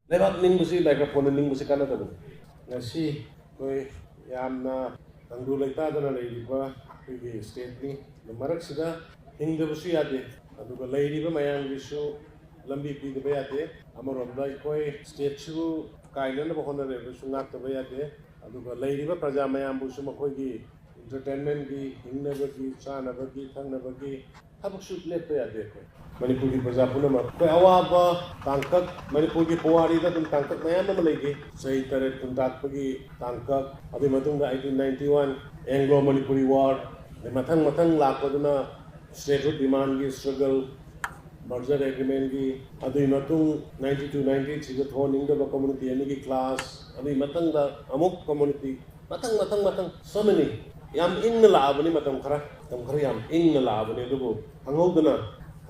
Lebat ning besi microphone ning besi kana tabu. Ngasi koi yamna angdu laita dana leiba ki state ni marak sida hing de besi ade adu ga leiba mayang bisu lambi pi de bayate amaronda koi state chu kailana ba hona re bisu ngak de bayate adu ga leiba praja mayam busu makoi ki entertainment ki hingna ba ki chana ba ki thangna ba ki habuk su lepe ade koi Manipur की प्रजा पुनः कोई अवाब तांकक मणिपुर की पुवारी दा तुम तांकक मयाम नम लेगी सही तरह तुम ताकपगी तांकक अभी मतुंग 1891 एंग्लो मणिपुरी वॉर मथंग मथंग लापदुना स्टेटहुड डिमांड की स्ट्रगल मर्जर एग्रीमेंट की अभी मतुंग 92 93 को थोनिंग द कम्युनिटी यानी की क्लास अभी मतंग दा अमुक community Matang Matang Matang so many याम इंग लाबनी मतंग खरा याम इंग लाबनी दुबो हंगौदना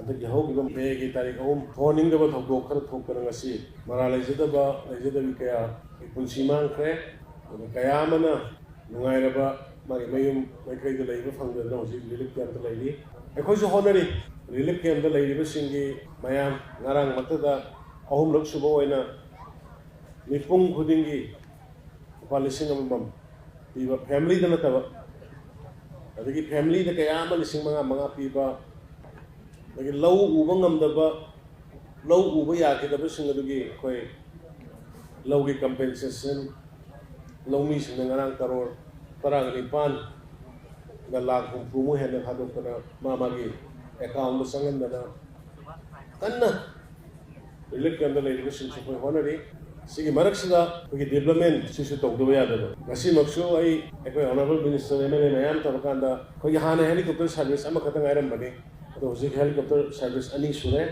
अंदर के होगी बम पे की तारीख ओम थोनिंग दबा थोक दो खर थोक करंगा सी मरा लेजदबा कया पुंसी मांखरे कया मना नुंगाइरबा मारी मयुम मैखै द लेबा फंगदना होजि रिलीफ कैंप लेली एखोइसु होनरी रिलीफ कैंप लेलिबा सिंगी मयाम ngarang matada ahum lok subo oina mipung khudingi palising amam piba family dana taba adagi family da kaya ma lising mga piba lagi lau uba ngamdaba lau uba yakidaba singadugi koi lau gi compensation lau mi singa ngarang karor parang lipan na lag humpu mo hena hadok kana mamagi account sangan dana kanna relief kanda lai ga sin choi honari sigi marak sida gi development sisu tokdo yadaba ngasi maksu ai ekoi honorable minister MLA mayam tabakanda koi hana helicopter service ama khatang airam bani तो हजिक helicopter service अनी सुरे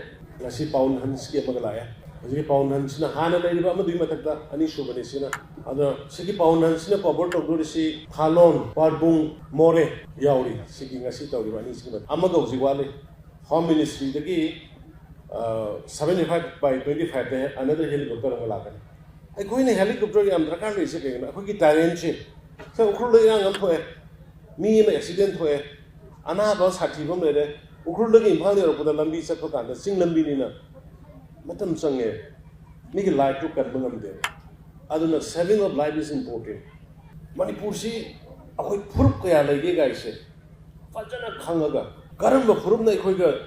ngasi paun hans ki magalaya hiji paun hans na hana leiba amadu matakta ani subane sina ada sigi paun hans na cover to do si khalon parbung more yauri sigi ngasi tawri bani sigi amaga hiji wale home ministry dagi 75 by 25 de another helicopter ngala kan ai koi ne helicopter yam rakan re se ke na koi ki terrain che so ukhul le yang am thoe mi ma accident thoe ana ba sathi bom le उखरुलगी Imphal योरपदा लंबी चटप कांदा सिंग लंबीनिना मतम संगे मिगी life to cut बंगमदे अदुना saving of life is important Manipur सी अखोय फुरुप कया लेगे गाइसे फजना खंगगा करम फुरुप नै खोयगा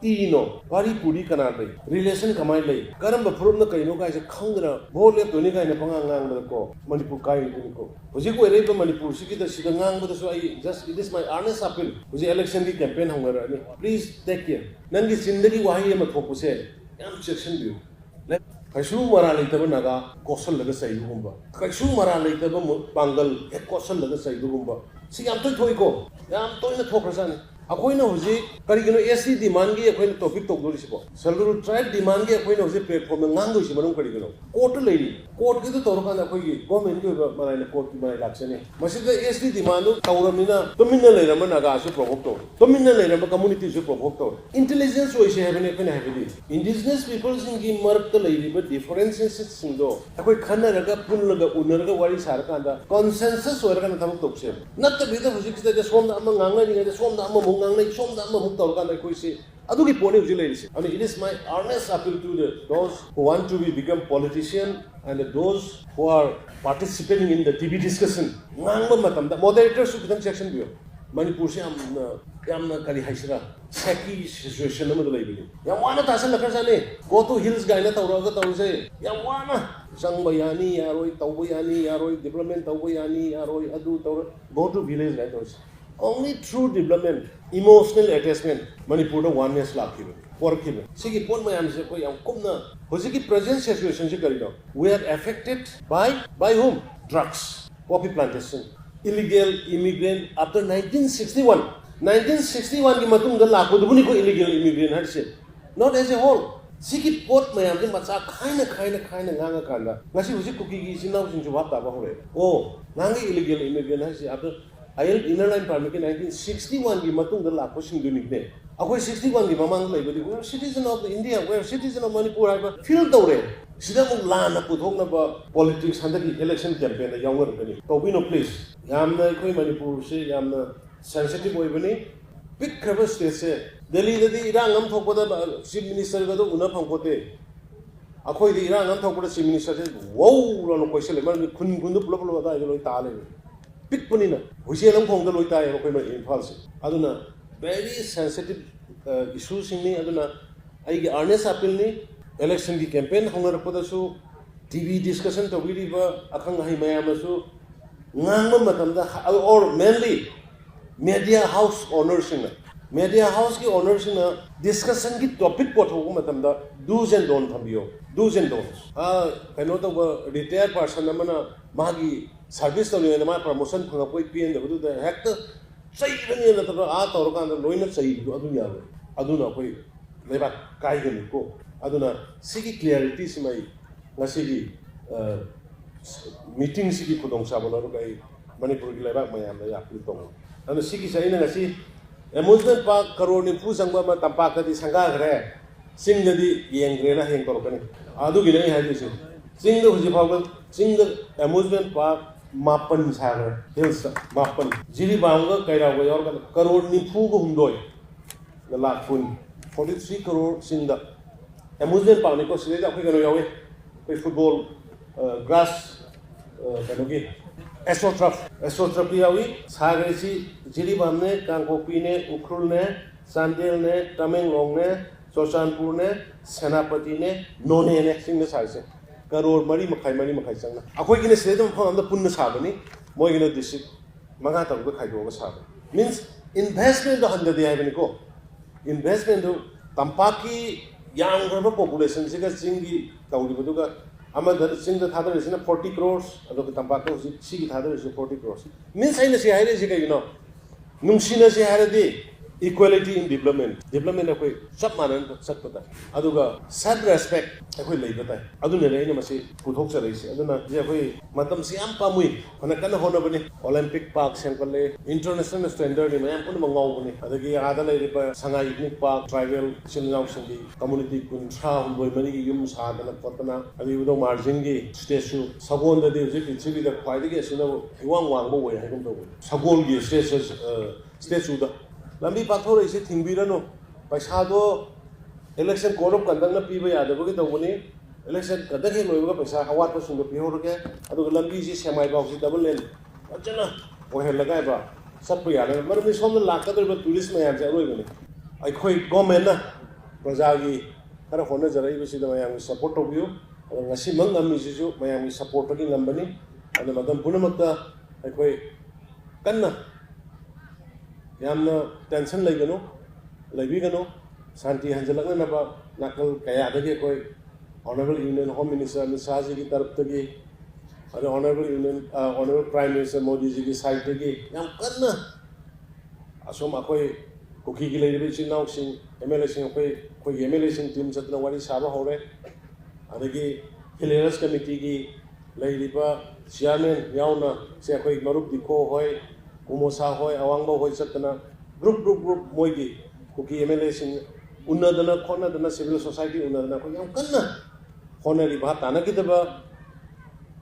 इनो बारी पुरी कना लै रिलेशन कमाय लै करम फुरुप न कइनो गाइसे खंगरा बोले तोनि गाइने पंगा ngang को मणिपुर काई को हुजी को रे मणिपुर सी की द सिदा ngang बद so I just it is my earnest appeal हुजी इलेक्शन की कैंपेन होंगरा नि प्लीज टेक केयर नंगी जिंदगी वाही म थोपुसे याम सेक्शन बिउ कैसु मरा लेतब नागा कोसल लग सैगुंबा कैसु मरा लेतब पांगल एक कोसल लग सैगुंबा सी याम तो थोइको याम तोइना थोखरसानी अखोइना हुजी करिगिनो एससी डिमांड की अखोइना टॉपिक तोगदोरिसिबो शेड्यूल ट्राइब डिमांड की अखोइना हुजी प्लेटफॉर्म ngangoisi manung करिगिनो कोर्ट लेरी कोर्ट की तो तोरकान अखोइगी गवर्नमेंट की मराइना कोर्ट की मराइ लाक्सने मसिदा एससी डिमांड तौरमिना तमिना लेरम नागा सु प्रोवोक तो तमिना लेरम कम्युनिटी सु प्रोवोक तो इंटेलिजेंस ओइसे हेबने फेना हेबदी इंडिजिनस पीपल्स की मरक लेरिबा डिफरेंसेस सिंगदो अखोइ खनरगा पुनलगा उनरगा वारी सारकांदा कंसेंसस ओरगा थबक तोक्से नत्त बिदा हुजी किदा सोमदा अम ngangai ni सोमदा um ngangnai somda amma muk tawra kan koi se adugi pone ujil leisi I mean it is my earnest appeal to those who want to become politician and those who are participating in the TV discussion ngangba matam da moderators su kidan section biyo manipur se yamna kali haisira saki situation am da leibili yam wana tasan lakar sane go to hills gaina tawra ga tawse yam wana sang bayani yaroi tawbayani yaroi development tawbayani yaroi adu tawra go to village ga tawse only through development, emotional attachment, Manipur oneness lakhiba, porkiba. Sigi pon mayam se koi am kumna. Hosiki present situation se kari do. We are affected by whom? Drugs, poppy plantation, illegal immigrant after 1961. 1961 ki matung da lakho dubuni ko illegal immigrant har se. Not as a whole. Sigi pot mayam se matsa khaina nganga kanda. Ngasi hosi kuki gi sinau sin ju bata ba hore. Oh, ngangi illegal immigrant har se after IL inner line permit in 1961 की मतुंग दला कोशिंग दुनिक ने अखोई 61 की ममांग लेबदी we are citizen of India we are citizen of Manipur हाइबा feel तौरे सिदा मुग लाना पुथोकना बा पॉलिटिक्स हंदकी इलेक्शन कैंपेन यावंगर बनी तौबिनो प्लीज यामना अखोई मणिपुर से यामना सेंसिटिव ओइबनी पिक खबर स्टेट से दिल्ली ददी इरांग हम थोकदा चीफ मिनिस्टर गदो उना फंगपोते ꯑꯩꯈꯣꯏꯗꯤ ꯏꯔꯥꯡ ꯑꯃ ꯊꯣꯛꯄꯗ ꯆꯤꯐ ꯃꯤꯅꯤꯁꯇꯔꯁꯦ ꯋꯧꯔꯅ ꯀꯣꯏꯁꯤꯜꯂꯦ ꯃꯔꯝꯗꯤ ꯈꯨꯟꯗꯨ ꯄꯨꯂꯞ ꯄꯨꯂꯞ ꯑꯗꯥꯏꯗ ꯂꯣꯏ ꯇꯥ ꯂꯩꯕ ꯄꯤꯛꯄꯅꯤꯅ ꯍꯨꯏꯆꯦꯜ ꯑꯃꯈꯣꯡꯗ ꯂꯣꯏ ꯇꯥꯏꯌꯦꯕ ꯑꯩꯈꯣꯏ ꯏꯝꯐꯥꯜꯁꯦ ꯑꯗꯨꯅ ꯚꯦꯔꯤ ꯁꯦꯟꯁꯤꯇꯤꯚ ꯏꯁꯨꯁꯤꯡꯅꯤ ꯑꯗꯨꯅ ꯑꯩꯒꯤ ꯑꯥꯔꯅꯦꯁ ꯑꯄꯤꯜꯅꯤ ꯏꯂꯦꯛꯁꯟꯒꯤ ꯀꯦꯝꯄꯦꯟ ꯍꯧꯅꯔꯛꯄꯗꯁꯨ ꯇꯤꯚꯤ ꯗꯤꯁꯀꯁꯟ ꯇꯧꯕꯤꯔꯤꯕ ꯑꯈꯪ ꯑꯍꯩ ꯃꯌꯥꯝꯅꯁꯨ ꯉꯥꯡꯕ ꯃꯇꯝꯗ ꯑꯣꯔ ꯃꯦꯟꯂꯤ ꯃꯦꯗꯤꯌꯥ ꯍꯥꯎꯁ ꯑꯣꯅꯔꯁꯤꯡꯅ ꯃꯦꯗꯤꯌꯥ ꯍꯥꯎꯁꯀꯤ ꯑꯣꯅꯔꯁꯤꯡꯅ ꯗꯤꯁꯀꯁꯟꯒꯤ ꯇꯣꯄꯤꯛ ꯄꯨꯊꯣꯛꯄ ꯃꯇꯝꯗ ꯗꯨꯁ ꯑꯦꯟ ꯗꯣꯟ ꯊꯝꯕꯤꯌꯣ ꯗꯨꯁ ꯑꯦꯟ ꯗꯣꯟꯁ ꯀꯩꯅꯣ ꯇꯧꯕ ꯔꯤꯇꯥꯌꯔ ꯄꯥꯔꯁꯟ ꯑꯃꯅ ꯃꯥꯒꯤ ꯁꯥꯔꯚꯤꯁ ꯇꯧꯔꯤꯉꯩꯗ ꯃꯥ ꯄ꯭ꯔꯃꯣꯁꯟ ꯐꯪꯉꯛꯄꯒꯤ ꯄꯦꯟꯗꯕꯗꯨꯗ ꯍꯦꯛꯇ ꯆꯩꯔꯅꯤ ꯅꯠꯇ꯭ꯔꯒ ꯇꯧꯔꯀꯥꯟꯗ ꯂꯣꯏꯅ ꯆꯩꯕꯗꯣ ꯑꯗꯨ ꯌꯥꯔꯣꯏ ꯑꯗꯨꯅ ꯑꯩꯈꯣꯏ ꯂꯩꯕꯥꯛ ꯀꯥꯏꯒꯅꯤꯀꯣ ꯑꯗꯨꯅ ꯁꯤꯒꯤ ꯀ꯭ꯂꯤꯌꯥꯔꯤꯇꯤꯁꯤꯃ ꯑꯩ ꯉꯁꯤꯒꯤ ꯃꯤꯇꯤꯡꯁꯤꯒꯤ ꯈꯨꯗꯣꯡꯆꯥꯕ ꯂꯧꯔꯒ ꯑꯩ ꯃꯅꯤꯄꯨꯔꯒꯤ ꯂꯩꯕꯥꯛ ꯃꯌꯥꯝꯗ ꯑꯄꯤꯜ ꯇꯧꯅꯤ ꯑꯗꯨꯅ ꯁꯤꯒꯤꯁꯦ ꯑꯩꯅ ꯉꯁꯤ ꯑꯦꯃꯨꯁꯃꯦꯟ ꯄꯥर्क ꯀꯔꯣꯔ 90 ꯆꯪꯕ ꯑꯃ ꯇꯝꯄꯥꯛꯇꯗꯤ ꯁꯪꯒꯥꯈ꯭ꯔꯦ ꯆꯤꯡꯗꯗꯤ ꯌꯦꯡꯈ꯭ꯔꯦꯅ ꯍꯌꯦꯡ ꯇꯧꯔꯛꯀꯅꯤ ꯑꯗꯨꯒꯤꯅꯦ ꯑꯩ ꯍꯥꯏꯔꯤꯁꯦ ꯆꯤꯡꯗ ꯍꯧꯖꯤꯛ ꯐꯥꯎꯕ ꯆꯤꯡꯗ ꯑꯦꯃꯨꯁꯃꯦꯟ ꯄꯥर्क 9 ꯁꯥꯈ꯭ꯔꯦ ꯍꯤꯜꯁꯇ 9 ꯖꯤꯔꯤꯕꯥꯝꯒ ꯀꯩꯔꯥꯎꯒ ꯌꯥꯎꯔꯒ ꯀꯔꯣꯔ 94 lakh 43 crore ꯆꯤꯡꯗ ꯑꯦꯃꯨꯁꯃꯦꯟ ꯄꯥर्कꯅꯤꯀꯣ ꯁꯤꯗꯩꯗ ꯑꯩꯈꯣꯏ ꯀꯩꯅꯣ ꯌꯥꯎꯋꯤ ꯑꯩꯈꯣꯏ ꯐꯨꯠꯕꯣꯜ ꯒ꯭ꯔꯥꯁ ꯀꯩꯅꯣꯒꯤ एस्ट्रोट्रफ यावी सागरेसी जिरीबाम ने कांगकोपी ने उखरुल ने चांदेल ने तमेंगलोंग ने चौचानपुर ने सेनापति ने नोने ने सिंह साइसे करोड़ मरी मखाई चंगना अखोई गिने सिदे मफम अमदा पुन्न साबनी मोय गिने डिस्ट्रिक्ट मंगा तब खाइदोगा साब मींस इन्वेस्टमेंट द हंददे हाइबनी को इन्वेस्टमेंट दो तंपाकी यांग्रब पॉपुलेशन सिगा चिंगी तौरिबदुगा अमदर सिंह थादर 40 crores अदो तंपाक सिगी थादर 40 crores मींस आइना से हाइरे से कइनो नुंसिना से हाइरेदि इक्वालिटी इन डेवलपमेंट अखोई सब मानन सत्पदा अदुगा सेल्फ रेस्पेक्ट अखोई लेबता अदुने लेने मसे पुथोक चरैसे अदुना जे अखोई मतम से याम पामुई हना कन होनबने ओलंपिक पार्क सेंकले इंटरनेशनल स्टैंडर्ड में याम पुन मंगावबने अदगी आदा लेरिबा संगा इकनिक पार्क ट्राइबल सिलनाव संगी कम्युनिटी कुंथ्रा हुंबोय मनी युम सादना पतना अदि उदो मार्जिन गी स्टेचू सगोन ददि जे पृथ्वी दा ख्वाइदगी सिना इवांग वांगबो वय हाइगम दो सगोन गी स्टेचू दा लंबी पाथोर इसे थिंगबिरनो पैसादो इलेक्शन कोड ऑफ कंडक्ट न पीबा यादबगे तौबनी इलेक्शन कंडक्ट हे लोइबगा पैसा हवात सुंदो पिहोरगे अदो लंबी जी सेमाइ बाउसी डबल लेन अजना ओहे लगाइबा सब यादे मरमी सोम लाकदरबा टूरिस्ट मयाम से अरोइबनी अखोई गवर्नमेंट ना प्रजागी खरा होने जरैबसिदा मयाम सपोर्ट तौबियो अदो ngasi mang amisisu mayam support gi ngambani अदो मदम पुनमक्ता अखोई कन्ना यामना टेंशन लेगनो शांति हंजलगनबा नाकल कयादगे कोई honourable union home minister Amit Shah ji की तरफ तगी और honourable prime minister Modi ji की साइड तगी याम कन्ना असोम अखोई कुकी की लेरिबे चिनाव सिंह एमएलए सिंह कोई एमएलए सिंह टीम चतना वाली साबा होरे अदगी हिलेरस कमिटी की लेरिबा चेयरमैन यावना से अखोई मरुप दिखो होय कुमोसा होय अवांगबा होय चतना ग्रुप मोइगी कुकी एमएलए सिंह उन्नदना खोनदना सिविल सोसाइटी उन्नदना को याम कन्ना होनरिबा तानगिदबा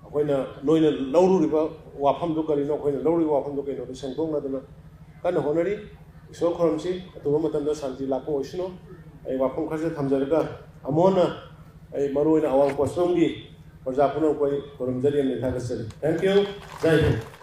अखोइना नोइना लौरुरिबा वाफम दु करिनो अखोइना लौरुरिबा वाफम दु कइनो सेंगदोंनदना कन्ना होनरि ईश्वर खरमसी अतुबा मतमदा शांति लाखो ओइसनो ए वाफम खरसे थमजरगा अमोना ए मरोइना अवांग पोस्टोंगी प्रजा पुनो कोई खरमजरि ने थागसरि थैंक यू जय हिंद